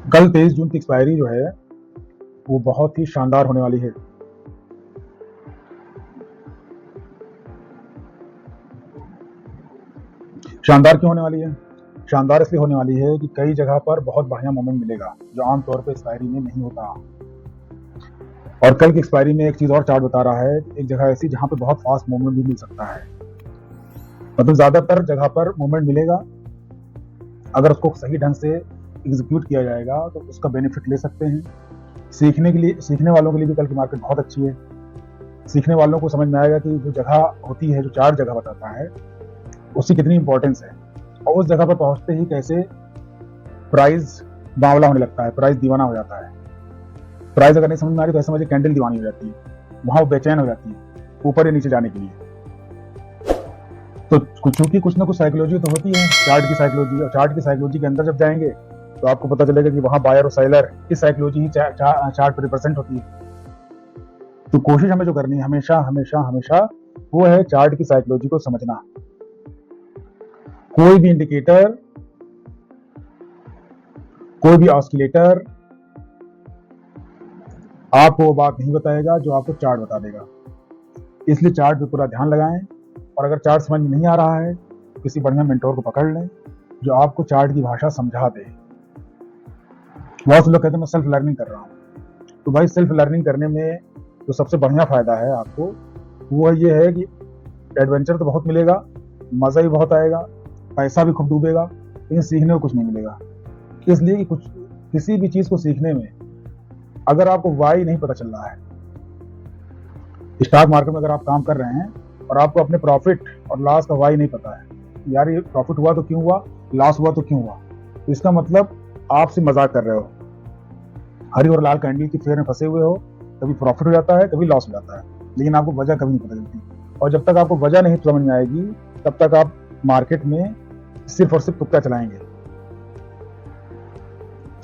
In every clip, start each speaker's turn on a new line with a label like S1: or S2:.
S1: कल 23 जून की एक्सपायरी जो है वो बहुत ही शानदार होने वाली है। शानदार क्यों होने वाली है? शानदार इसलिए होने वाली है कि कई जगह पर बहुत बढ़िया मोमेंट मिलेगा जो आमतौर पर एक्सपायरी में नहीं होता। और कल की एक्सपायरी में एक चीज और चार्ट बता रहा है, एक जगह ऐसी जहां पे बहुत फास्ट मूवमेंट भी मिल सकता है। मतलब ज्यादातर जगह पर मूवमेंट मिलेगा, अगर उसको सही ढंग से एग्जीक्यूट किया जाएगा तो उसका बेनिफिट ले सकते हैं। सीखने वालों के लिए भी कल की मार्केट बहुत अच्छी है। सीखने वालों को समझ में आएगा कि जो जगह होती है, जो चार्ट जगह बताता है, उसकी कितनी इंपॉर्टेंस है और उस जगह पर पहुंचते ही कैसे प्राइस बावला होने लगता है, प्राइस दीवाना हो जाता है। प्राइस अगर नहीं समझ में आ रही तो ऐसा समझिए कैंडल दीवानी हो जाती है, वहां वो बेचैन हो जाती है ऊपर या नीचे जाने के लिए। तो चूंकि कुछ ना कुछ साइकोलॉजी तो होती है, चार्ट की साइकोलॉजी, और चार्ट की साइकोलॉजी के अंदर जब जाएंगे तो आपको पता चलेगा कि वहां बायर और सेलर की साइकोलॉजी ही चार्ट पर रिप्रेजेंट होती है। तो कोशिश हमें जो करनी है हमेशा हमेशा हमेशा वो है चार्ट की साइकोलॉजी को समझना। कोई भी इंडिकेटर, कोई भी ऑस्किलेटर आपको वो बात नहीं बताएगा जो आपको चार्ट बता देगा। इसलिए चार्ट पे पूरा ध्यान लगाएं, और अगर चार्ट समझ में नहीं आ रहा है तो किसी बढ़िया मेंटोर को पकड़ लें जो आपको चार्ट की भाषा समझा दे। बहुत से लोग कहते हैं मैं सेल्फ लर्निंग कर रहा हूँ, तो भाई सेल्फ लर्निंग करने में जो सबसे बढ़िया फायदा है आपको वो ये है कि एडवेंचर तो बहुत मिलेगा, मजा भी बहुत आएगा, पैसा भी खूब डूबेगा, लेकिन सीखने को कुछ नहीं मिलेगा। इसलिए कि कुछ किसी भी चीज को सीखने में अगर आपको वाई नहीं पता चल रहा है, स्टॉक मार्केट में अगर आप काम कर रहे हैं और आपको अपने प्रॉफिट और लॉस का वाई नहीं पता है, यार ये प्रॉफिट हुआ तो क्यों हुआ, लॉस हुआ तो क्यों हुआ, तो इसका मतलब आपसे मजाक कर रहे हो। हरी और लाल कैंडल की फेयर में फंसे हुए हो, कभी प्रॉफिट हो जाता है कभी लॉस हो जाता है, लेकिन आपको वजह कभी नहीं पता चलती। और जब तक आपको वजह नहीं समझ में आएगी तब तक आप मार्केट में सिर्फ और सिर्फ तुक्का चलाएंगे।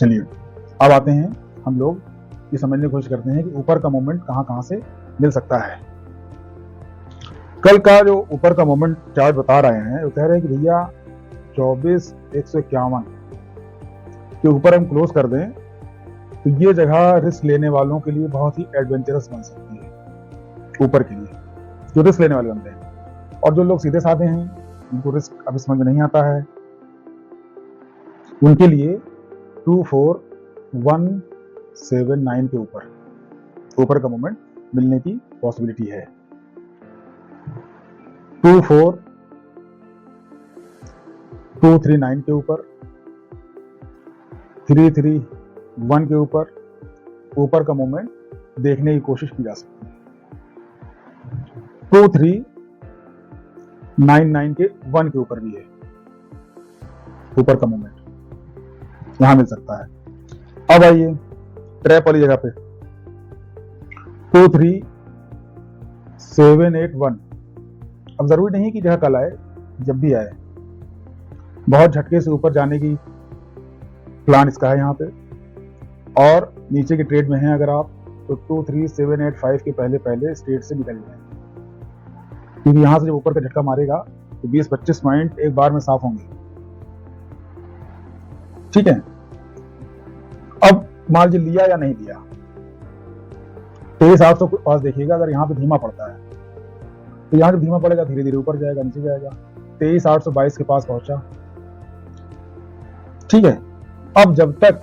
S1: चलिए अब आते हैं, हम लोग ये समझने की कोशिश करते हैं कि ऊपर का मोमेंट कहां कहां से मिल सकता है। कल का जो ऊपर का मोमेंट चार्ट बता रहे हैं वो कह रहे हैं कि भैया 24,151 के ऊपर हम क्लोज कर दें तो ये जगह रिस्क लेने वालों के लिए बहुत ही एडवेंचरस बन सकती है। ऊपर के लिए जो रिस्क लेने वाले बनते हैं, और जो लोग सीधे साधे हैं उनको रिस्क अभी समझ में नहीं आता है, उनके लिए 24,179 के ऊपर का मोमेंट मिलने की पॉसिबिलिटी है। 24,239 के ऊपर, 331 के ऊपर का मोमेंट देखने की कोशिश की जा सकती है। 2399 के 1 के ऊपर भी है ऊपर का मोमेंट, यहां मिल सकता है। अब आइए ट्रैप वाली जगह पे 23,781। अब जरूरी नहीं कि जगह कल आए, जब भी आए, बहुत झटके से ऊपर जाने की प्लान इसका है यहाँ पे। और नीचे के ट्रेड में हैं अगर आप तो 23,785 के पहले पहले स्ट्रेट से निकल जाए, क्योंकि यहां से जब ऊपर का झटका मारेगा तो 20-25 पॉइंट एक बार में साफ होंगे। ठीक है, अब मान लीजिए लिया या नहीं लिया, 23,800 के पास देखिएगा, अगर यहाँ पे धीमा पड़ता है तो यहाँ जब धीमा पड़ेगा धीरे धीरे ऊपर जाएगा, नीचे जाएगा। 23,822 के पास पहुंचा। ठीक है, अब जब तक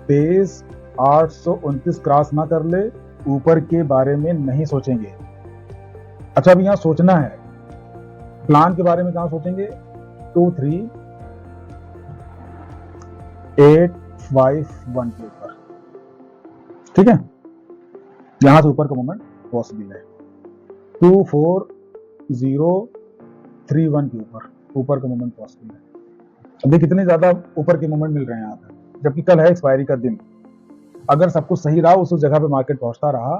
S1: 23,829 क्रॉस ना कर ले ऊपर के बारे में नहीं सोचेंगे। अच्छा, अभी यहां सोचना है, प्लान के बारे में कहां सोचेंगे, 23,851 के ऊपर। ठीक है, यहां से ऊपर का मोमेंट पॉसिबल है। 24,031 के ऊपर का मोमेंट पॉसिबल है। अब देखिए कितने ज्यादा ऊपर के मोमेंट मिल रहे हैं यहाँ पे, जबकि कल है एक्सपायरी का दिन। अगर सब कुछ सही रहा, उस जगह पे मार्केट पहुंचता रहा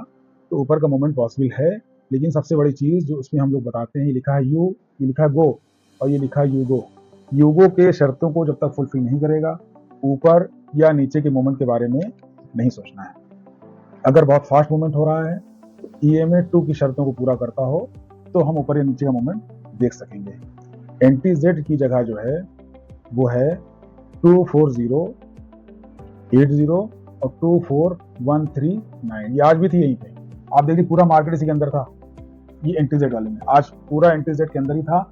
S1: तो ऊपर का मोमेंट पॉसिबल है। लेकिन सबसे बड़ी चीज जो उसमें हम लोग बताते हैं, ये लिखा है यू, ये लिखा है गो, और ये लिखा है यूगो। यूगो के शर्तों को जब तक फुलफिल नहीं करेगा, ऊपर या नीचे के मोमेंट के बारे में नहीं सोचना है। अगर बहुत फास्ट मूवमेंट हो रहा है तो EMA 2 की शर्तों को पूरा करता हो तो हम ऊपर या नीचे का मूवमेंट देख सकेंगे। एंटी जेड की जगह जो है वो है 24,0 80 और 24139, ये आज भी थी यहीं पे। आप देखिए पूरा मार्केट इसी के अंदर था, ये एंटीजेड वाले में आज पूरा एंटीजेड के अंदर ही था।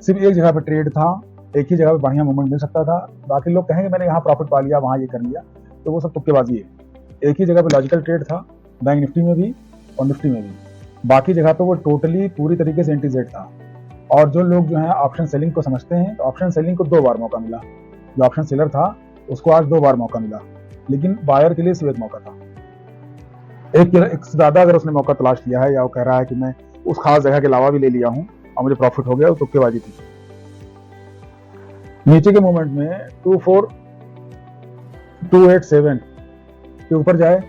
S1: सिर्फ एक जगह पे ट्रेड था, एक ही जगह पे बढ़िया मूवमेंट मिल सकता था। बाकी लोग कहेंगे मैंने यहाँ प्रॉफिट पा लिया, वहाँ ये कर लिया, तो वो सब तुक्केबाजी है। एक ही जगह पे लॉजिकल ट्रेड था, बैंक निफ्टी में भी और निफ्टी में भी। बाकी जगह पे वो टोटली पूरी तरीके से एंटीजेड था। और जो लोग जो है ऑप्शन सेलिंग को समझते हैं, तो ऑप्शन सेलिंग को 2 बार मौका मिला। जो ऑप्शन सेलर था उसको आज 2 बार मौका मिला, लेकिन बायर के लिए सिर्फ एक मौका था। एक से ज्यादा अगर उसने मौका तलाश लिया है या वो कह रहा है कि मैं उस खास जगह के अलावा भी ले लिया हूं और मुझे प्रॉफिट हो गया, तो तुक्केबाजी थी। नीचे के मोमेंट में 24287 के ऊपर जाए,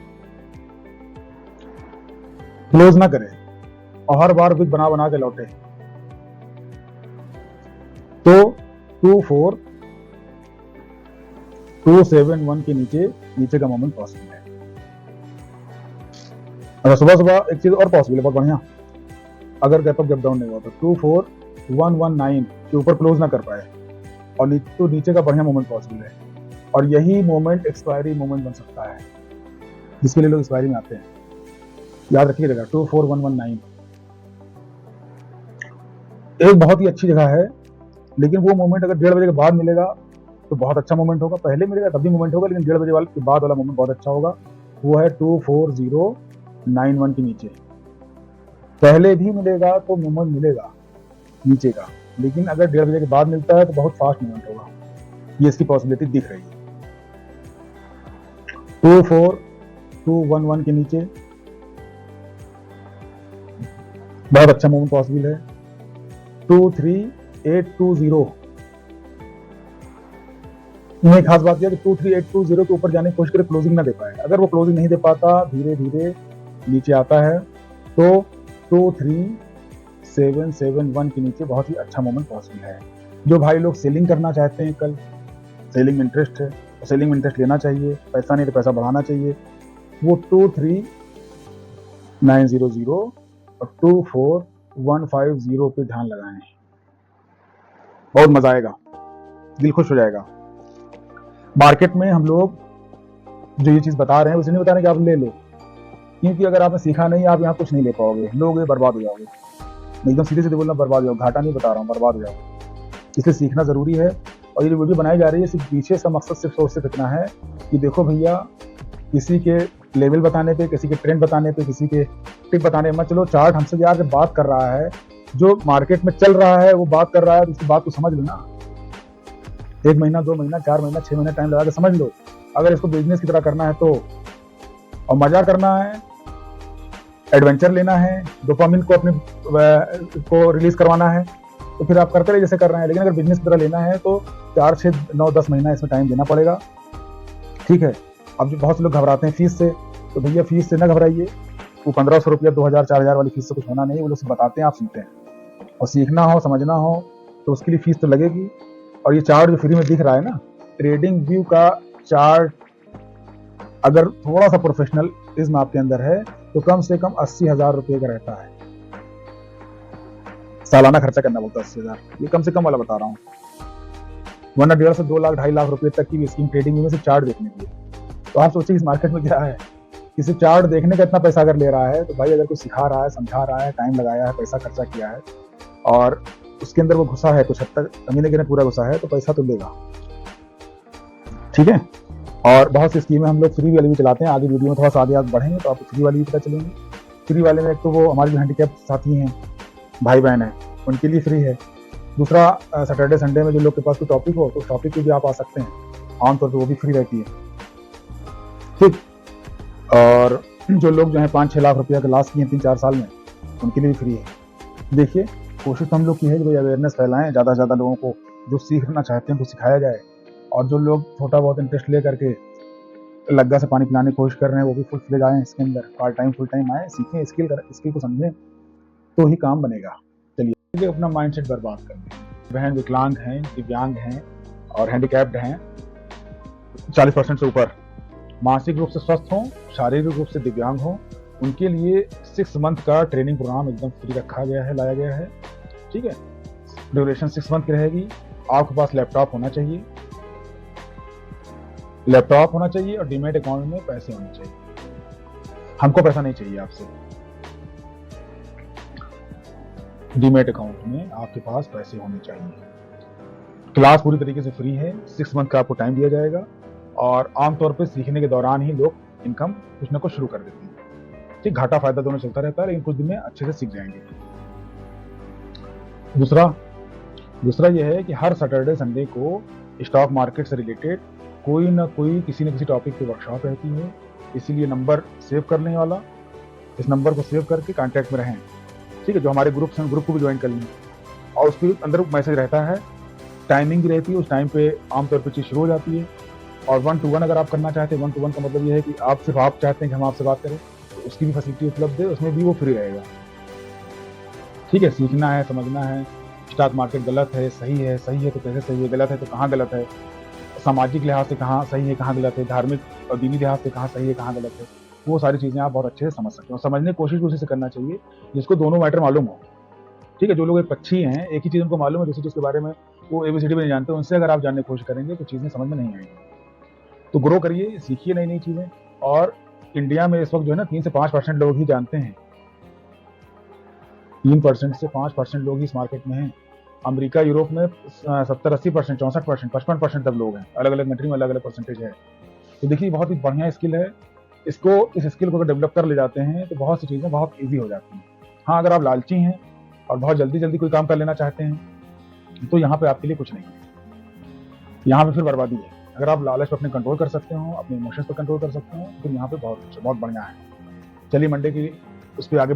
S1: क्लोज ना करे और हर बार विक बना बना के लौटे, तो 24271 के नीचे का मोमेंट पॉसिबल है। अगर सुबह सुबह एक चीज और पॉसिबल है बहुत बढ़िया, अगर गैप अप गैप डाउन नहीं हुआ तो 24119 के ऊपर क्लोज ना कर पाए और तो नीचे का बढ़िया मोमेंट पॉसिबल है। और यही मोमेंट एक्सपायरी मोमेंट बन सकता है, जिसके लिए लोग एक्सपायरी में आते हैं। याद रखिएगा 24119 एक बहुत ही अच्छी जगह है, लेकिन वो मोमेंट अगर 1:30 बजे के बाद मिलेगा तो बहुत अच्छा मोमेंट होगा। पहले मिलेगा तब भी मोमेंट होगा, लेकिन 1:30 बजे वाले के बाद वाला मोमेंट बहुत अच्छा होगा। वो है 24091 के नीचे। पहले भी मिलेगा तो मोमेंट मिलेगा नीचे का, लेकिन अगर 1:30 बजे के बाद मिलता है तो बहुत फास्ट मोमेंट होगा। ये इसकी पॉसिबिलिटी दिख रही है। 24211 के नीचे बहुत अच्छा मोमेंट पॉसिबल है। 23820 में खास बात यह कि 23820 के ऊपर जाने की कोशिश करे, क्लोजिंग ना दे पाए। अगर वो क्लोजिंग नहीं दे पाता, धीरे धीरे नीचे आता है, तो 23771 के नीचे बहुत ही अच्छा मोमेंट पॉसिबल है। जो भाई लोग सेलिंग करना चाहते हैं, कल सेलिंग में इंटरेस्ट है तो सेलिंग में इंटरेस्ट लेना चाहिए, पैसा नहीं तो पैसा बढ़ाना चाहिए। वो 23900 और 24150 पे ध्यान लगाएं, बहुत मजा आएगा, दिल खुश हो जाएगा। मार्केट में हम लोग जो ये चीज बता रहे हैं उसे नहीं बता रहे कि आप ले लो, क्योंकि अगर आपने सीखा नहीं, आप यहाँ कुछ नहीं ले पाओगे, लोगे बर्बाद हो जाओगे। मैं एकदम सीधे सीधे बोलना, बर्बाद हो जाओगे, घाटा नहीं बता रहा हूँ, बर्बाद हो जाओगे। इसलिए सीखना जरूरी है। और ये वीडियो बनाई जा रही है सिर्फ पीछे से मकसद सिर्फ सोच से इतना है कि देखो भैया, किसी के लेवल बताने पे, किसी के ट्रेंड बताने पे, किसी के टिप बताने में, चलो चार्ट हमसे यार जब बात कर रहा है, जो मार्केट में चल रहा है वो बात कर रहा है, तो उसकी बात को समझ लो ना। 1 महीना, 2 महीना, 4 महीना, 6 महीना टाइम लगा के समझ लो। अगर इसको बिजनेस की तरह करना है तो, और मजा करना है, एडवेंचर लेना है, डोपामिन को अपने को रिलीज करवाना है, तो फिर आप करते रहे जैसे कर रहे हैं। लेकिन अगर बिजनेस की तरह लेना है तो 4, 6, 9, 10 महीना इसमें टाइम देना पड़ेगा, ठीक है। अब जो बहुत से लोग घबराते हैं फीस से, तो भैया फीस से ना घबराइए। वो 1500 रुपया, 2000, 4000 वाली फीस से कुछ होना नहीं। वो लोग बताते हैं, आप सुनते हैं। और सीखना हो, समझना हो, तो उसके लिए फीस तो लगेगी। और ये चार्ट जो फ्री में दिख रहा है ना, ट्रेडिंग व्यू का चार्ट, अगर थोड़ा सा प्रोफेशनलिज्म आपके अंदर है तो कम से कम 80,000 रुपये का रहता है। सालाना खर्चा करना बोलता है 80,000, ये कम से कम वाला बता रहा हूँ। वरना 1.5 से 2 लाख, 2.5 लाख रुपए तक की स्कीम ट्रेडिंग में से चार्ट देखने की है। तो आप सोचिए इस मार्केट में क्या है, किसी चार्ट देखने का इतना पैसा अगर ले रहा है, तो भाई अगर कोई सिखा रहा है, समझा रहा है, टाइम लगाया है, पैसा खर्चा किया है, और उसके अंदर वो घुसा है, कुछ हद तक अमीने के पूरा घुसा है, तो पैसा तो लेगा, ठीक है। और बहुत सी स्कीमें हम लोग फ्री वाली भी चलाते हैं। आगे वीडियो में थोड़ा सा आगे बढ़ेंगे तो आपको फ्री वाली भी पता चलेंगे। फ्री वाले में एक तो वो हमारे जो हैंडीकैप साथी हैं, भाई बहन हैं, उनके लिए फ्री है। दूसरा, सैटरडे संडे में जो लोग के पास कोई टॉपिक हो, तो उस टॉपिक पे भी आप आ सकते हैं, आमतौर पर वो भी फ्री रहती है, ठीक। और जो लोग जो है 5-6 लाख रुपया का लॉस किए 3-4 साल में, उनके लिए भी फ्री है। देखिए, कोशिश तो हम लोग की है कि भाई अवेयरनेस फैलाएं, ज़्यादा से ज़्यादा लोगों को जो सीखना चाहते हैं तो सिखाया जाए। और जो लोग छोटा बहुत इंटरेस्ट ले करके लग्गा से पानी पिलाने की कोशिश कर रहे हैं, वो भी फुल फ्लेज आए इसके अंदर, पार्ट टाइम फुल टाइम आए, सीखें, स्किल को समझें, तो ही काम बनेगा। चलिए, अपना माइंडसेट बर्बाद करना। बहन विकलांग हैं, दिव्यांग हैं और हैंडीकैप्ड हैं 40% से ऊपर, मानसिक रूप से स्वस्थ हों, शारीरिक रूप से दिव्यांग हों, उनके लिए 6 मंथ का ट्रेनिंग प्रोग्राम एकदम फ्री रखा गया है, लाया गया है, ठीक है। ड्यूरेशन 6 मंथ की रहेगी। आपके पास लैपटॉप होना चाहिए, लैपटॉप होना चाहिए और डीमैट अकाउंट में पैसे होने चाहिए। हमको पैसा नहीं चाहिए आपसे, डीमैट अकाउंट में आपके पास पैसे होने चाहिए। क्लास पूरी तरीके से फ्री है, 6 मंथ का आपको टाइम दिया जाएगा और आमतौर पर सीखने के दौरान ही लोग इनकम कुछ ना कुछ शुरू कर देते हैं। ठीक, घाटा फायदा दोनों चलता रहता है, लेकिन कुछ दिन में अच्छे से सीख जाएंगे। दूसरा यह है कि हर सैटरडे संडे को स्टॉक मार्केट से रिलेटेड कोई ना कोई किसी न किसी टॉपिक की वर्कशॉप रहती है, इसीलिए नंबर सेव कर लेने वाला, इस नंबर को सेव करके कांटेक्ट में रहें। ठीक है, जो हमारे ग्रुप्स हैं ग्रुप को भी ज्वाइन कर लें और उसके अंदर मैसेज रहता है, टाइमिंग भी रहती है, उस टाइम पे आमतौर पर चीज़ शुरू हो जाती है। और 1 to 1 अगर आप करना चाहते हैं, 1 to 1 का मतलब ये है कि आप सिर्फ आप चाहते हैं कि हम आपसे बात करें, तो उसकी भी फैसिलिटी उपलब्ध है, उसमें भी वो फ्री रहेगा। ठीक है, सीखना है, समझना है, स्टॉक मार्केट गलत है, सही है तो कैसे सही है, गलत है तो कहाँ गलत है, सामाजिक लिहाज से कहाँ सही है कहाँ गलत है, धार्मिक और दीनी लिहाज से कहाँ सही है कहाँ गलत है, वो सारी चीज़ें आप बहुत अच्छे से समझ सकते हो। समझने की कोशिश भी उसी से करना चाहिए जिसको दोनों मैटर मालूम हो। ठीक है, जो लोग एक पक्षी हैं, एक ही चीज़ उनको मालूम है, दूसरी चीज़ के बारे में वो ABCD भी नहीं जानते, उनसे अगर आप जानने की कोशिश करेंगे तो चीज़ें समझ में नहीं आएंगी। तो ग्रो करिए, सीखिए नई नई चीज़ें। और इंडिया में इस वक्त जो है ना 3 से 5% लोग ही जानते हैं, 3% से 5% लोग ही इस मार्केट में हैं। अमेरिका यूरोप में 70-80%, 64%, 55% तक लोग हैं, अलग अलग कंट्री में अलग अलग परसेंटेज है। तो देखिए बहुत ही बढ़िया स्किल है, इस स्किल को अगर डेवलप कर ले जाते हैं तो बहुत सी चीज़ें बहुत ईजी हो जाती हैं। हाँ, अगर आप लालची हैं और बहुत जल्दी जल्दी कोई काम कर लेना चाहते हैं तो यहाँ पे आपके लिए कुछ नहीं है, यहाँ पे फिर बर्बादी है। अगर आप लालच पर अपने कंट्रोल कर सकते हो, अपने इमोशंस पर कंट्रोल कर सकते हो, फिर यहाँ पे बहुत बढ़िया है। चलिए मंडे की उस पर आगे